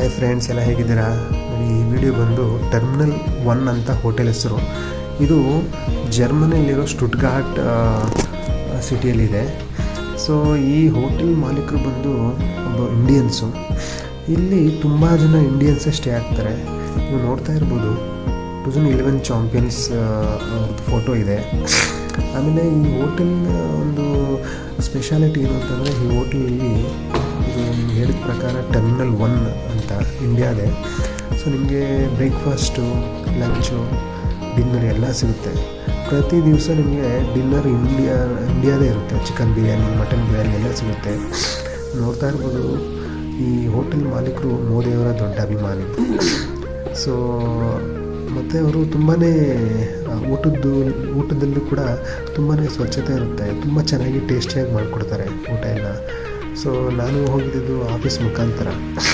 Hi friends, ಎಲ್ಲ ಹೇಗಿದ್ದೀರಾ? ನೋಡಿ, ಈ ವಿಡಿಯೋ ಬಂದು ಟರ್ಮಿನಲ್ 1 ಅಂತ ಹೋಟೆಲ್ ಹೆಸರು. ಇದು ಜರ್ಮನಿಯಲ್ಲಿರೋ ಸ್ಟುಟ್ಗಾರ್ಟ್ ಸಿಟಿಯಲ್ಲಿದೆ. ಸೊ ಈ ಹೋಟೆಲ್ ಮಾಲೀಕರು ಬಂದು ಒಬ್ಬ ಇಂಡಿಯನ್ಸು. ಇಲ್ಲಿ ತುಂಬ ಜನ ಇಂಡಿಯನ್ಸೇ ಸ್ಟೇ ಆಗ್ತಾರೆ. ನೀವು ನೋಡ್ತಾ ಇರ್ಬೋದು 2011 ಚಾಂಪಿಯನ್ಸ್ ಫೋಟೋ ಇದೆ. ಆಮೇಲೆ ಈ ಹೋಟೆಲ್ ಒಂದು ಸ್ಪೆಷಾಲಿಟಿ ಏನು ಅಂತಂದರೆ, ಈ ಹೋಟೆಲಲ್ಲಿ ಇದು ನಿಮ್ಗೆ ಹೇಳಿದ ಪ್ರಕಾರ ಟರ್ಮಿನಲ್ 1 ಅಂತ ಇಂಡಿಯಾದೇ. ಸೊ ನಿಮಗೆ ಬ್ರೇಕ್ಫಾಸ್ಟು, ಲಂಚು, ಡಿನ್ನರ್ ಎಲ್ಲ ಸಿಗುತ್ತೆ. ಪ್ರತಿ ದಿವಸ ನಿಮಗೆ ಡಿನ್ನರ್ ಇಂಡಿಯಾದೇ ಇರುತ್ತೆ. ಚಿಕನ್ ಬಿರಿಯಾನಿ, ಮಟನ್ ಬಿರಿಯಾನಿ ಎಲ್ಲ ಸಿಗುತ್ತೆ. ನೋಡ್ತಾ ಇರ್ಬೋದು, ಈ ಹೋಟೆಲ್ ಮಾಲೀಕರು ಮೋದಿಯವರ ದೊಡ್ಡ ಅಭಿಮಾನಿ. ಸೊ ಮತ್ತು ಅವರು ತುಂಬಾ ಊಟದಲ್ಲೂ ಕೂಡ ತುಂಬಾ ಸ್ವಚ್ಛತೆ ಇರುತ್ತೆ. ತುಂಬ ಚೆನ್ನಾಗಿ ಟೇಸ್ಟಿಯಾಗಿ ಮಾಡಿಕೊಡ್ತಾರೆ ಊಟ ಎಲ್ಲ. ಸೊ ನಾನು ಹೋಗಿದ್ದು ಆಫೀಸ್ ಮುಖಾಂತರ.